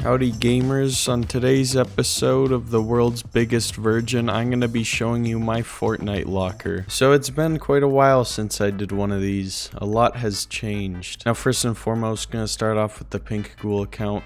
Howdy gamers, on today's episode of the world's biggest virgin, I'm going to be showing you my Fortnite locker. So it's been quite a while since I did one of these. A lot has changed. Now first and foremost, going to start off with the pink Ghoul account.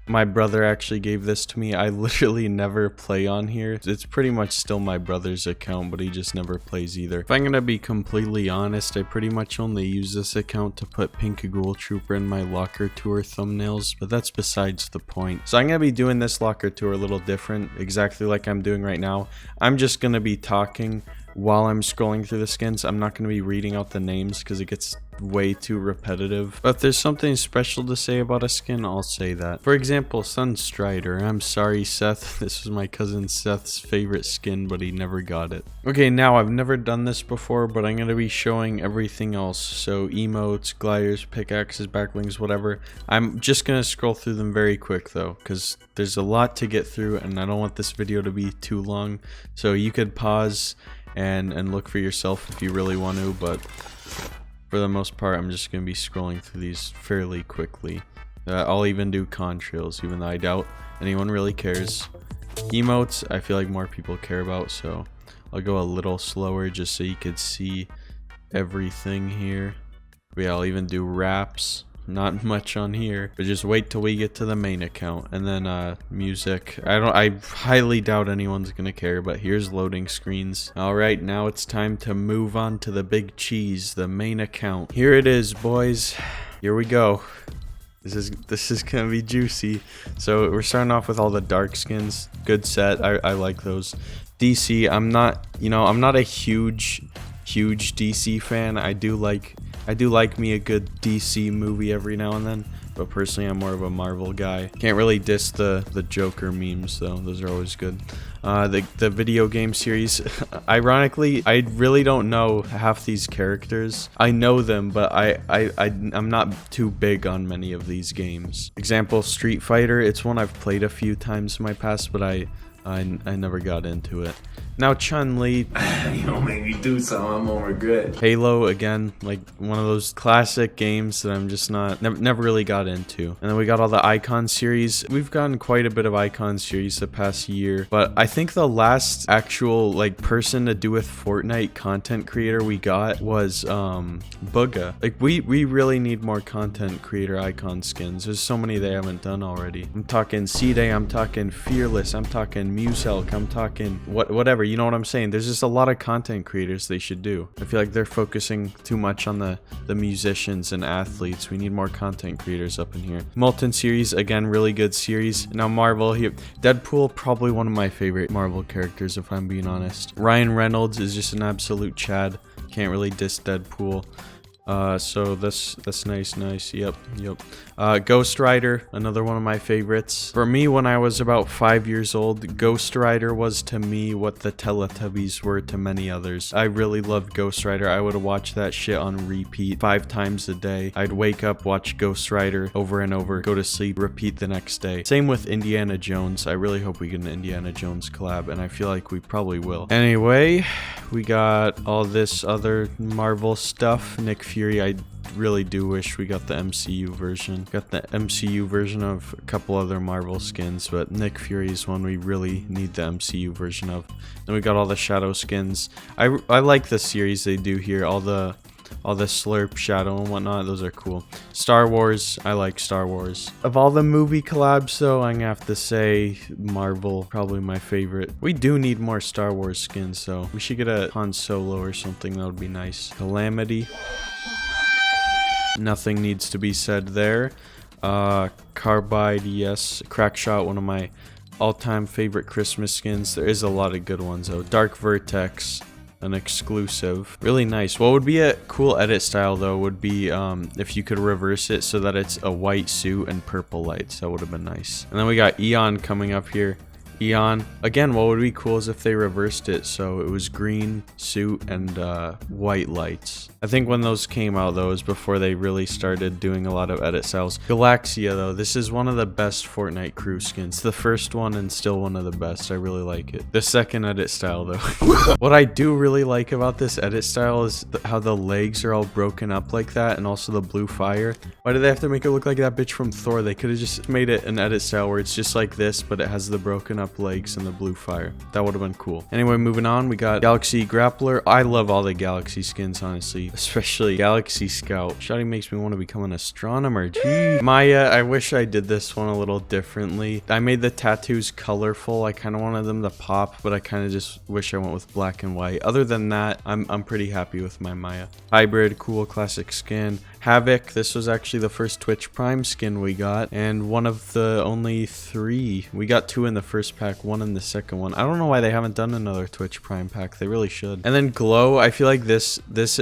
My brother actually gave this to me. I literally never play on here. It's pretty much still my brother's account, but he just never plays either. If I'm gonna be completely honest, I pretty much only use this account to put Pink Ghoul Trooper in my locker tour thumbnails, but that's besides the point. So I'm gonna be doing this locker tour a little different, exactly like I'm doing right now. I'm just gonna be talking while I'm scrolling through the skins. I'm not going to be reading out the names because it gets way too repetitive. But if there's something special to say about a skin, I'll say that. For example, Sunstrider. I'm sorry, Seth. This was my cousin Seth's favorite skin, but he never got it. Okay, now I've never done this before, but I'm going to be showing everything else. So emotes, gliders, pickaxes, backlings, whatever. I'm just going to scroll through them very quick though, because there's a lot to get through and I don't want this video to be too long. So you could pause and look for yourself if you really want to, but for the most part I'm just going to be scrolling through these fairly quickly. I'll even do contrails, even though I doubt anyone really cares. Emotes, I feel like more people care about, so I'll go a little slower just so you could see everything here. But yeah, I'll even do raps. Not much on here, but just wait till we get to the main account. And then music, I highly doubt anyone's gonna care, but here's loading screens. All right, now it's time to move on to the big cheese, the main account. Here it is, boys. Here we go. This is gonna be juicy. So we're starting off with all the dark skins. Good set. I like those. DC, I'm not a huge DC fan. I do like me a good DC movie every now and then, but personally I'm more of a Marvel guy. Can't really diss the Joker memes though, those are always good. The video game series, ironically, I really don't know half these characters. I know them, but I'm not too big on many of these games. Example, Street Fighter, it's one I've played a few times in my past, but I never got into it. Now Chun-Li. You don't make me do something I'm gonna regret. Halo, again, like one of those classic games that I'm just never really got into. And then we got all the Icon series. We've gotten quite a bit of Icon series the past year, but I think the last actual like person to do with Fortnite content creator we got was Bugga. Like we really need more content creator Icon skins. There's so many they haven't done already. I'm talking C-Day, I'm talking Fearless, I'm talking Muselk, I'm talking whatever. You know what I'm saying? There's just a lot of content creators they should do. I feel like they're focusing too much on the musicians and athletes. We need more content creators up in here. Molten series, again, really good series. Now Marvel here. Deadpool, probably one of my favorite Marvel characters if I'm being honest. Ryan Reynolds is just an absolute Chad. Can't really diss Deadpool. So that's nice. Yep. Ghost Rider, another one of my favorites. For me, when I was about 5 years old, Ghost Rider was to me what the Teletubbies were to many others. I really loved Ghost Rider. I would watch that shit on repeat 5 times a day. I'd wake up, watch Ghost Rider over and over, go to sleep, repeat the next day. Same with Indiana Jones. I really hope we get an Indiana Jones collab, and I feel like we probably will. Anyway, we got all this other Marvel stuff. Nick Fury, I really do wish we got the MCU version. Got the MCU version of a couple other Marvel skins, but Nick Fury is one we really need the MCU version of. Then we got all the Shadow skins. I like the series they do here. All the Slurp, Shadow, and whatnot. Those are cool. Star Wars, I like Star Wars. Of all the movie collabs though, I'm gonna have to say Marvel, probably my favorite. We do need more Star Wars skins though. We should get a Han Solo or something, that would be nice. Calamity. Nothing needs to be said there. Carbide, yes. Crackshot, one of my all-time favorite Christmas skins. There is a lot of good ones though. Dark Vertex, an exclusive. Really nice. What would be a cool edit style though would be if you could reverse it so that it's a white suit and purple lights. That would have been nice. And then we got Eon coming up here. Eon. Again, what would be cool is if they reversed it so it was green suit and white lights. I think when those came out, though, was before they really started doing a lot of edit styles. Galaxia, though, this is one of the best Fortnite crew skins. The first one and still one of the best. I really like it. The second edit style, though. What I do really like about this edit style is how the legs are all broken up like that, and also the blue fire. Why do they have to make it look like that bitch from Thor? They could have just made it an edit style where it's just like this, but it has the broken up legs and the blue fire. That would have been cool. Anyway, moving on, we got Galaxy Grappler. I love all the Galaxy skins, honestly, especially Galaxy Scout. Shawty makes me want to become an astronomer. Gee. Maya, I wish I did this one a little differently. I made the tattoos colorful. I kind of wanted them to pop, but I kind of just wish I went with black and white. Other than that, I'm pretty happy with my Maya. Hybrid, cool, classic skin. Havoc, this was actually the first Twitch Prime skin we got, and one of the only 3. We got 2 in the first pack, 1 in the second one. I don't know why they haven't done another Twitch Prime pack. They really should. And then Glow, I feel like this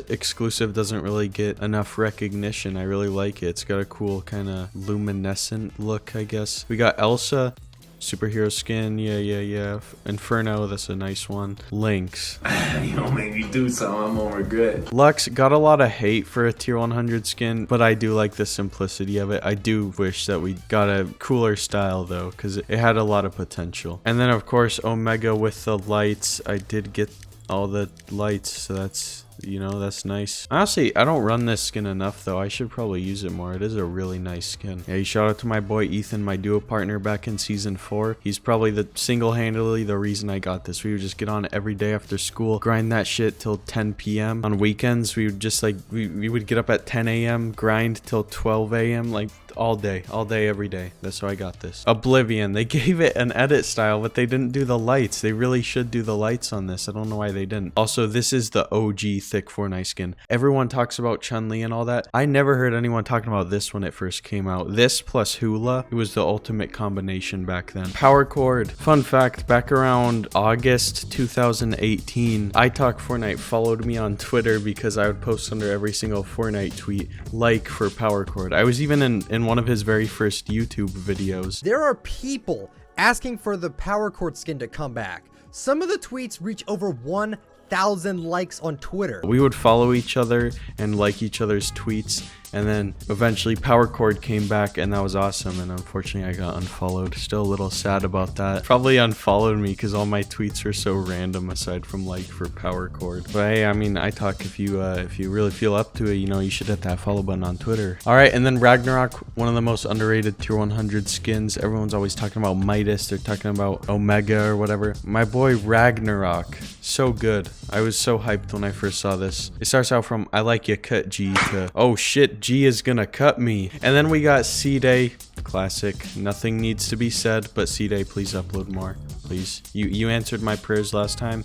exclusive doesn't really get enough recognition. I really like it. It's got a cool kind of luminescent look, I guess. We got Elsa. Superhero skin, yeah. Inferno, that's a nice one. Lynx. You don't make me do something I'm gonna regret. Lux got a lot of hate for a tier 100 skin, but I do like the simplicity of it. I do wish that we got a cooler style though, because it had a lot of potential. And then of course Omega with the lights. I did get all the lights, so that's, you know, that's nice. Honestly, I don't run this skin enough though. I should probably use it more. It is a really nice skin. Yeah, shout out to my boy Ethan, my duo partner back in season 4. He's probably the single-handedly the reason I got this. We would just get on every day after school, grind that shit till 10 p.m. On weekends, we would just like, we would get up at 10 a.m., grind till 12 a.m. like all day, every day. That's how I got this. Oblivion, they gave it an edit style, but they didn't do the lights. They really should do the lights on this. I don't know why they didn't. Also, this is the OG thick Fortnite skin. Everyone talks about Chun-Li and all that. I never heard anyone talking about this when it first came out. This plus Hula, it was the ultimate combination back then. Power Cord. Fun fact, back around August 2018, iTalkFortnite followed me on Twitter because I would post under every single Fortnite tweet, like for Power Cord. I was even in one of his very first YouTube videos. There are people asking for the Power Cord skin to come back. Some of the tweets reach over 1,000 likes on Twitter. We would follow each other and like each other's tweets, and then eventually Power Cord came back, and that was awesome. And unfortunately, I got unfollowed. Still a little sad about that. Probably unfollowed me because all my tweets are so random, aside from like for Power Cord. But hey, I mean, I talk, if you really feel up to it, you know, you should hit that follow button on Twitter. All right, and then Ragnarok, one of the most underrated tier 100 skins. Everyone's always talking about Midas. They're talking about Omega or whatever. My boy Ragnarok, so good. I was so hyped when I first saw this. It starts out from "I like you cut G" to "oh shit, G is gonna cut me." And then we got C-Day, classic. Nothing needs to be said, but C-Day, please upload more, please. You answered my prayers last time,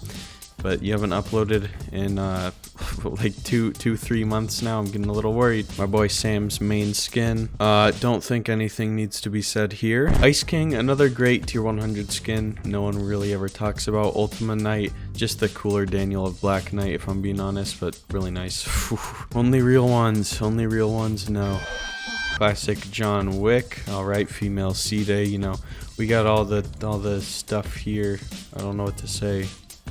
but you haven't uploaded in like 3 months now. I'm getting a little worried. My boy Sam's main skin. Don't think anything needs to be said here. Ice King, another great tier 100 skin. No one really ever talks about. Ultima Knight, just the cooler Daniel of Black Knight, if I'm being honest, but really nice. Only real ones, no. Classic John Wick. All right, female C-Day. You know, we got all the stuff here. I don't know what to say.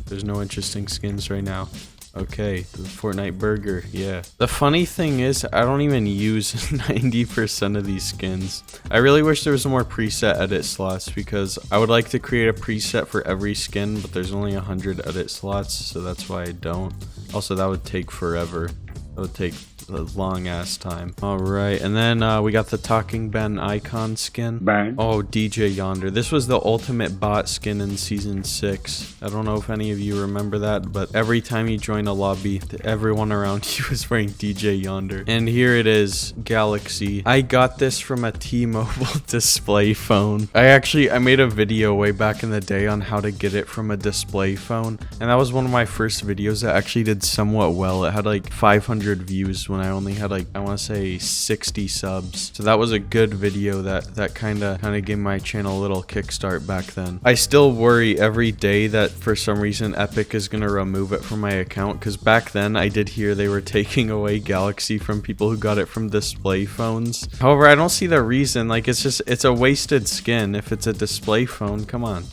There's no interesting skins right now. Okay, the Fortnite burger, yeah. The funny thing is, I don't even use 90% of these skins. I really wish there was more preset edit slots, because I would like to create a preset for every skin, but there's only 100 edit slots, so that's why I don't. Also, that would take forever. That would take a long ass time. All right, and then we got the Talking Ben icon skin. Bang. Oh, DJ Yonder. This was the ultimate bot skin in season 6. I don't know if any of you remember that, but every time you join a lobby, everyone around you is wearing DJ Yonder. And here it is, Galaxy. I got this from a T-Mobile display phone. I made a video way back in the day on how to get it from a display phone, and that was one of my first videos that actually did somewhat well. It had like 500 views when I only had like, I want to say 60 subs. So that was a good video that kind of gave my channel a little kickstart back then. I still worry every day that for some reason Epic is going to remove it from my account, because back then I did hear they were taking away Galaxy from people who got it from display phones. However, I don't see the reason. Like, it's a wasted skin if it's a display phone. Come on.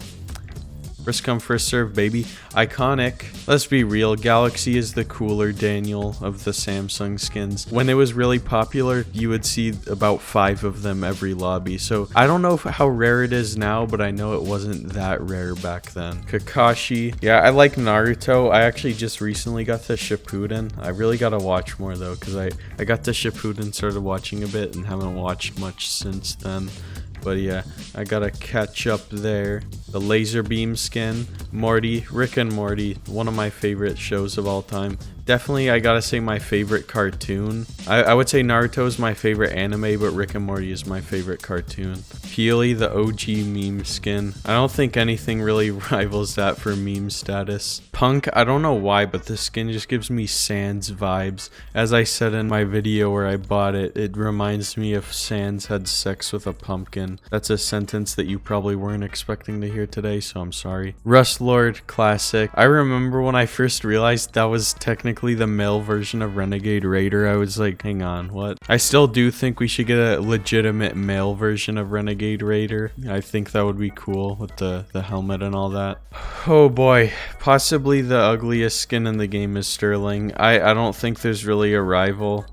First come, first serve, baby. Iconic. Let's be real, Galaxy is the cooler Daniel of the Samsung skins. When it was really popular, you would see about 5 of them every lobby. So I don't know how rare it is now, but I know it wasn't that rare back then. Kakashi. Yeah, I like Naruto. I actually just recently got the Shippuden. I really gotta watch more though, because I got the Shippuden, started watching a bit and haven't watched much since then. But yeah, I gotta catch up there. The laser beam skin, Morty, Rick and Morty, one of my favorite shows of all time. Definitely, I gotta say my favorite cartoon. I would say Naruto is my favorite anime, but Rick and Morty is my favorite cartoon. Peely, the OG meme skin. I don't think anything really rivals that for meme status. Punk, I don't know why, but this skin just gives me Sans vibes. As I said in my video where I bought it, it reminds me if Sans had sex with a pumpkin. That's a sentence that you probably weren't expecting to hear today, so I'm sorry. Rust Lord, classic. I remember when I first realized that was technically the male version of Renegade Raider, I was like, hang on, what? I still do think we should get a legitimate male version of Renegade Raider. I think that would be cool with the helmet and all that. Oh boy, possibly the ugliest skin in the game is Sterling. I don't think there's really a rival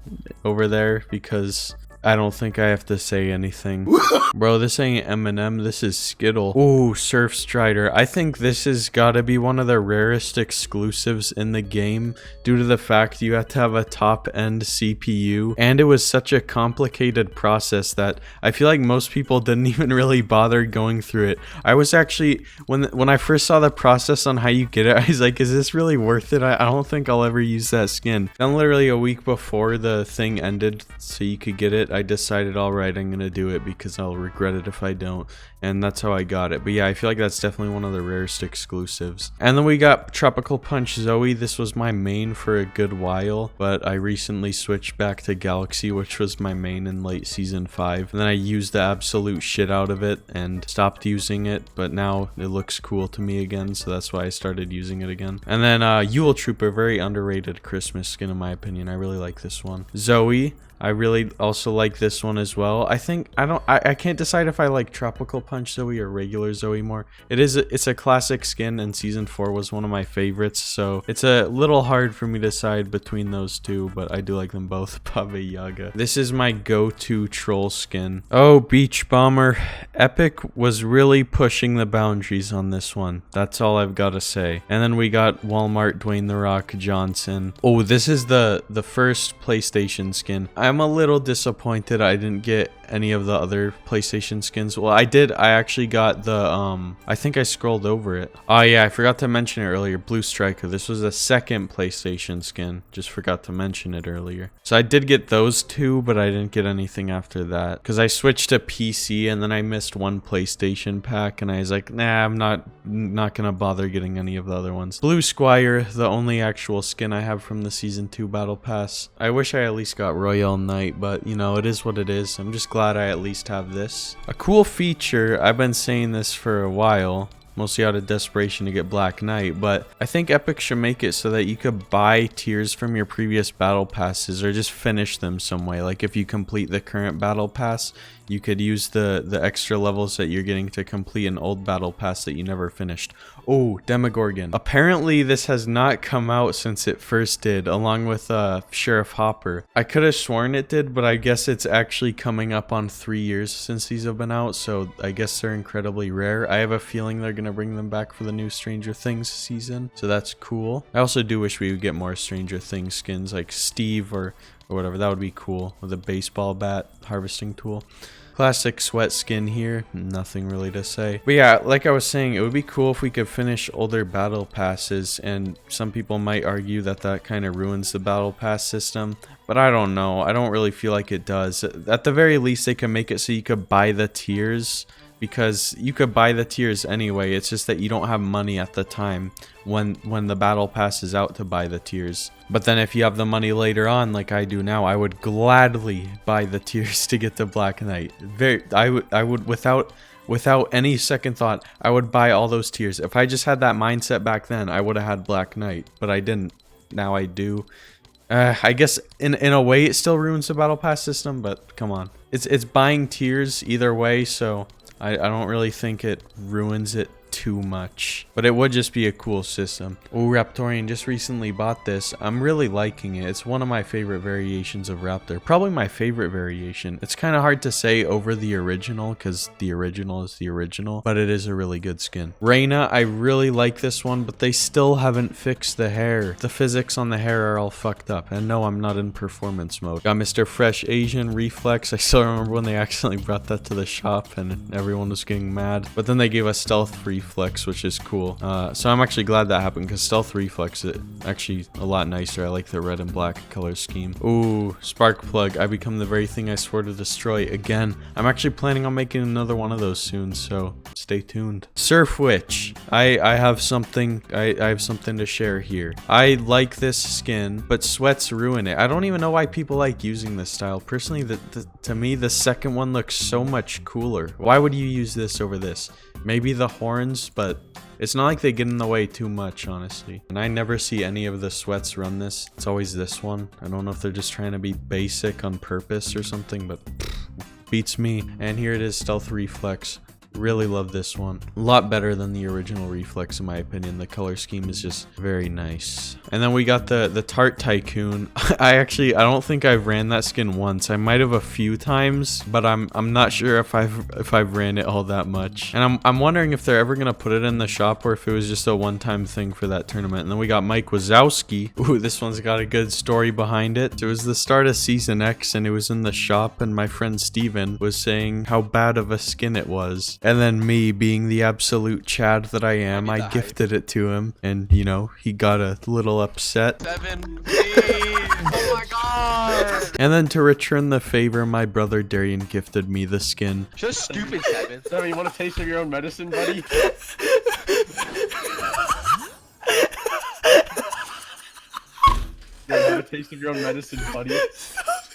over there because I don't think I have to say anything. Bro, this ain't Eminem, this is Skittle. Ooh, Surf Strider. I think this has gotta be one of the rarest exclusives in the game due to the fact you have to have a top-end CPU. And it was such a complicated process that I feel like most people didn't even really bother going through it. I was actually, when I first saw the process on how you get it, I was like, is this really worth it? I don't think I'll ever use that skin. And literally a week before the thing ended so you could get it, I decided, alright, I'm gonna do it because I'll regret it if I don't, and that's how I got it. But yeah, I feel like that's definitely one of the rarest exclusives. And then we got Tropical Punch Zoe. This was my main for a good while, but I recently switched back to Galaxy, which was my main in late season 5, and then I used the absolute shit out of it and stopped using it, but now it looks cool to me again, so that's why I started using it again. And then Yule Trooper, very underrated Christmas skin in my opinion. I really like this one. Zoe, I really also like this one as well. I think I can't decide if I like Tropical Punch Zoe or regular Zoe more. It's a classic skin, and season 4 was one of my favorites, so it's a little hard for me to decide between those two, but I do like them both. Baba Yaga. This is my go-to troll skin. Oh, Beach Bomber. Epic was really pushing the boundaries on this one. That's all I've got to say. And then we got Walmart Dwayne The Rock Johnson. Oh, this is the first PlayStation skin. I'm a little disappointed I didn't get any of the other PlayStation skins. Well, I did. I actually got the, I think I scrolled over it. Oh yeah, I forgot to mention it earlier. Blue Striker. This was the second PlayStation skin. Just forgot to mention it earlier. So I did get those two, but I didn't get anything after that. Because I switched to PC and then I missed one PlayStation pack and I was like, nah, I'm not gonna bother getting any of the other ones. Blue Squire, the only actual skin I have from the Season 2 Battle Pass. I wish I at least got Royale Knight, but you know, it is what it is. I'm just glad I at least have this. A cool feature, I've been saying this for a while, mostly out of desperation to get Black Knight, but I think Epic should make it so that you could buy tiers from your previous battle passes or just finish them some way. Like if you complete the current battle pass, you could use the extra levels that you're getting to complete an old battle pass that you never finished. Oh, Demogorgon. Apparently this has not come out since it first did, along with Sheriff Hopper. I could have sworn it did, but I guess it's actually coming up on 3 years since these have been out, so I guess they're incredibly rare. I have a feeling they're gonna bring them back for the new Stranger Things season, so that's cool. I also do wish we would get more Stranger Things skins like Steve or whatever. That would be cool, with a baseball bat harvesting tool. Classic sweat skin here, nothing really to say. But yeah, like I was saying, it would be cool if we could finish older battle passes, and some people might argue that that kind of ruins the battle pass system, but I don't know. I don't really feel like it does. At the very least, they can make it so you could buy the tiers, because you could buy the tiers anyway. It's just that you don't have money at the time when the battle pass is out to buy the tiers. But then if you have the money later on, like I do now, I would gladly buy the tiers to get to Black Knight. I would without any second thought, I would buy all those tiers. If I just had that mindset back then, I would have had Black Knight, but I didn't. Now I do. I guess in a way it still ruins the battle pass system, but come on. It's buying tiers either way, so I don't really think it ruins it too much. But it would just be a cool system. Oh, Raptorian just recently bought this. I'm really liking it. It's one of my favorite variations of Raptor. Probably my favorite variation. It's kind of hard to say over the original because the original is the original, but it is a really good skin. Reyna, I really like this one, but they still haven't fixed the hair. The physics on the hair are all fucked up. And no, I'm not in performance mode. Got Mr. Fresh Asian Reflex. I still remember when they accidentally brought that to the shop and everyone was getting mad. But then they gave us Stealth Reflex, which is cool. So I'm actually glad that happened because Stealth Reflex is actually a lot nicer. I like the red and black color scheme. Ooh, Spark Plug. I become the very thing I swore to destroy again. I'm actually planning on making another one of those soon, so stay tuned. Surf Witch. I have something. I have something to share here. I like this skin, but sweats ruin it. I don't even know why people like using this style. Personally, to me, the second one looks so much cooler. Why would you use this over this? Maybe the horns, but it's not like they get in the way too much, honestly. And I never see any of the sweats run this. It's always this one. I don't know if they're just trying to be basic on purpose or something, but beats me. And here it is, Stealth Reflex. Really love this one. A lot better than the original Reflex in my opinion. The color scheme is just very nice. And then we got the Tart Tycoon. I don't think I've ran that skin once. I might have a few times, but I'm not sure if I've ran it all that much. And I'm wondering if they're ever gonna put it in the shop or if it was just a one-time thing for that tournament. And then we got Mike Wazowski. Ooh, this one's got a good story behind it. It was the start of Season X and it was in the shop and my friend Steven was saying how bad of a skin it was. And then me, being the absolute Chad that I am, I gifted it to him. And, you know, he got a little upset. 7, please. Oh my god. And then to return the favor, my brother Darian gifted me the skin. Just stupid 7. 7, you want a taste of your own medicine, buddy? You want a taste of your own medicine, buddy?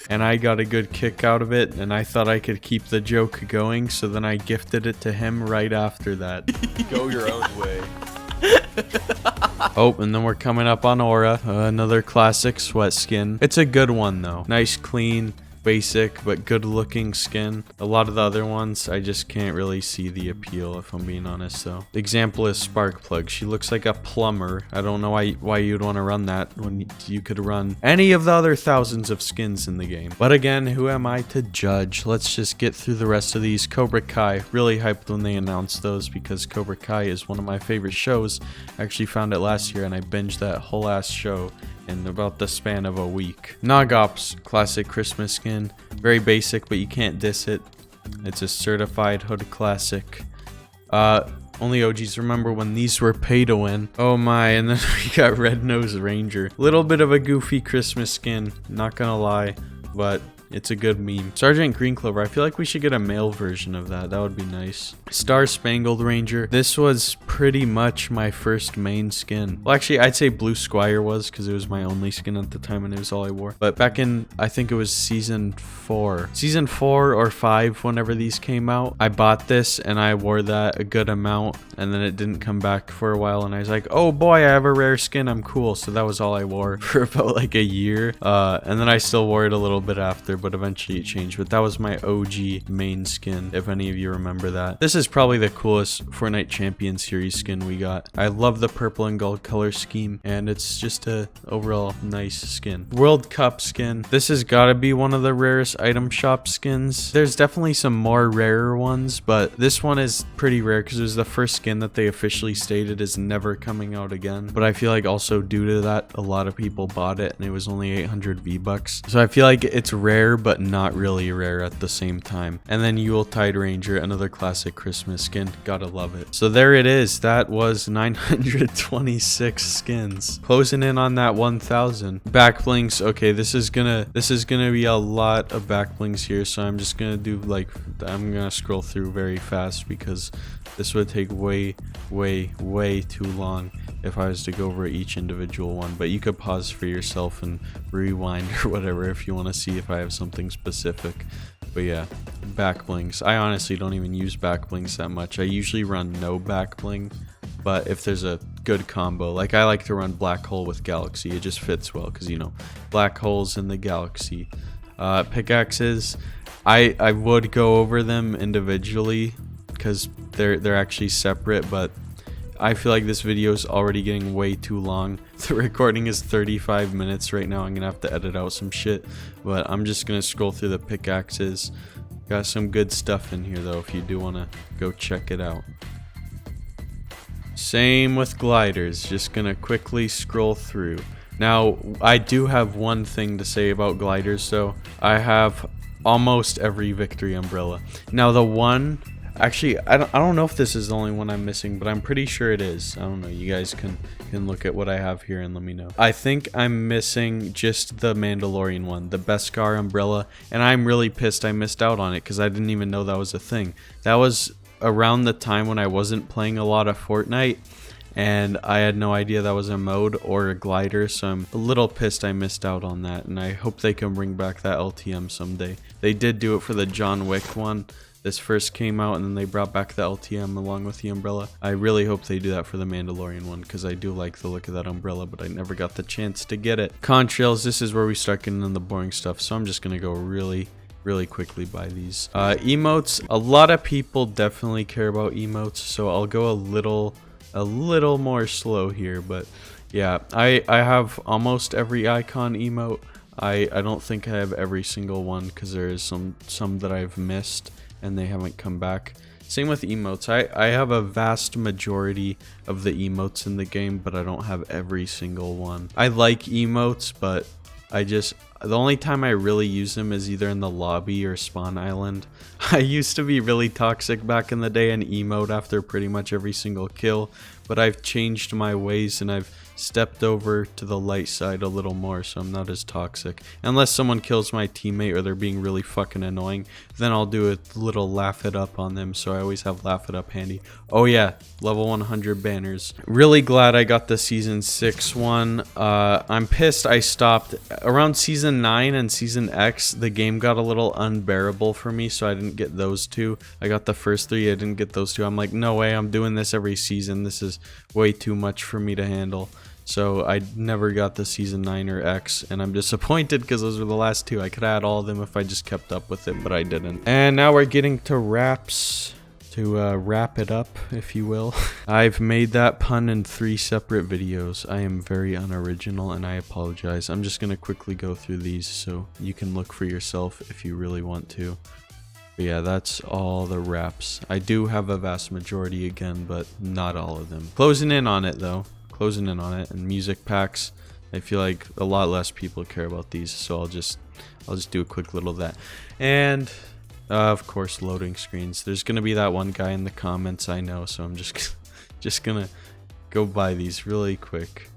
And I got a good kick out of it, and I thought I could keep the joke going, so then I gifted it to him right after that. Go your own way. Oh, and then we're coming up on Aura, another classic sweat skin. It's a good one though. Nice, clean, basic, but good looking skin. A lot of the other ones, I just can't really see the appeal if I'm being honest though. The example is Spark Plug. She looks like a plumber. I don't know why you'd want to run that when you could run any of the other thousands of skins in the game. But again, who am I to judge? Let's just get through the rest of these. Cobra Kai. Really hyped when they announced those because Cobra Kai is one of my favorite shows. I actually found it last year and I binged that whole ass show in about the span of a week. Nogops, classic Christmas skin. Very basic, but you can't diss it. It's a certified hood classic. Only OGs remember when these were pay to win. Oh my, and then we got Red Nose Ranger. Little bit of a goofy Christmas skin, not gonna lie, but it's a good meme. Sergeant Green Clover, I feel like we should get a male version of that. That would be nice. Star Spangled Ranger. This was pretty much my first main skin. Well, actually, I'd say Blue Squire was because it was my only skin at the time and it was all I wore. But back in, I think it was season 4. Season 4 or 5, whenever these came out, I bought this and I wore that a good amount and then it didn't come back for a while and I was like, oh boy, I have a rare skin. I'm cool. So that was all I wore for about like a year. And then I still wore it a little bit after, but eventually it changed. But that was my OG main skin, if any of you remember that. This is probably the coolest Fortnite Champion Series skin we got. I love the purple and gold color scheme, and it's just a overall nice skin. World Cup skin. This has got to be one of the rarest item shop skins. There's definitely some more rarer ones, but this one is pretty rare because it was the first skin that they officially stated is never coming out again. But I feel like also due to that, a lot of people bought it, and it was only 800 V-Bucks. So I feel like it's rare, but not really rare at the same time. And then Yuletide Ranger, another classic Christmas skin. Gotta love it. So there it is. That was 926 skins. Closing in on that 1,000. Backblinks. Okay, this is gonna be a lot of backblinks here. So I'm just gonna do like, I'm gonna scroll through very fast because this would take way too long if I was to go over each individual one. But you could pause for yourself and rewind or whatever if you want to see if I have something specific. But yeah, backblings. I honestly don't even use backblings that much. I usually run no backbling, but if there's a good combo, like I like to run black hole with galaxy, it just fits well because, you know, black holes in the galaxy. Pickaxes, I would go over them individually because they're actually separate, but I feel like this video is already getting way too long. The recording is 35 minutes right now. I'm gonna have to edit out some shit, but I'm just gonna scroll through the pickaxes. Got some good stuff in here though if you do want to go check it out. Same with gliders, just gonna quickly scroll through. Now I do have one thing to say about gliders though. I have almost every victory umbrella. Now the one, actually I don't know if this is the only one I'm missing, but I'm pretty sure it is. I don't know, you guys can look at what I have here and let me know. I think I'm missing just the Mandalorian one, the Beskar umbrella, and I'm really pissed I missed out on it because I didn't even know that was a thing. That was around the time when I wasn't playing a lot of Fortnite, and I had no idea that was a mode or a glider, so I'm a little pissed I missed out on that, and I hope they can bring back that LTM someday. They did do it for the John Wick one. This first came out and then they brought back the LTM along with the umbrella. I really hope they do that for the Mandalorian one because I do like the look of that umbrella, but I never got the chance to get it. Contrails, this is where we start getting in the boring stuff, so I'm just gonna go really quickly by these. Emotes, a lot of people definitely care about emotes, so I'll go a little more slow here, but yeah, I have almost every icon emote. I don't think I have every single one because there is some that I've missed and they haven't come back. Same with emotes. I have a vast majority of the emotes in the game, but I don't have every single one. I like emotes, but the only time I really use them is either in the lobby or spawn island. I used to be really toxic back in the day and emote after pretty much every single kill, but I've changed my ways and I've stepped over to the light side a little more, so I'm not as toxic. Unless someone kills my teammate or they're being really fucking annoying, then I'll do a little laugh it up on them, so I always have laugh it up handy. Oh yeah, level 100 banners. Really glad I got the season 6 one. I'm pissed I stopped around season 9 and season X. The game got a little unbearable for me, so I didn't get those two. I got the first 3, I didn't get those 2. I'm like, no way, I'm doing this every season. This is way too much for me to handle. So I never got the season 9 or X, and I'm disappointed because those were the last 2. I could add all of them if I just kept up with it, but I didn't. And now we're getting to wraps, to wrap it up, if you will. I've made that pun in 3 separate videos. I am very unoriginal, and I apologize. I'm just going to quickly go through these so you can look for yourself if you really want to. But yeah, that's all the wraps. I do have a vast majority again, but not all of them. Closing in on it, though. Closing in on it. And music packs, I feel like a lot less people care about these, so I'll just do a quick little of that. And of course, loading screens. There's gonna be that one guy in the comments, I know, so I'm just gonna go buy these really quick.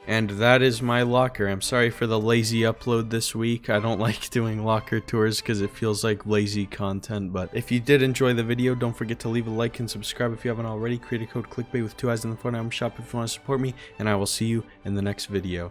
And that is my locker. I'm sorry for the lazy upload this week. I don't like doing locker tours because it feels like lazy content, but if you did enjoy the video, don't forget to leave a like and subscribe if you haven't already. Create a code clickbait with 2 eyes in the Fortnite shop if you want to support me, and I will see you in the next video.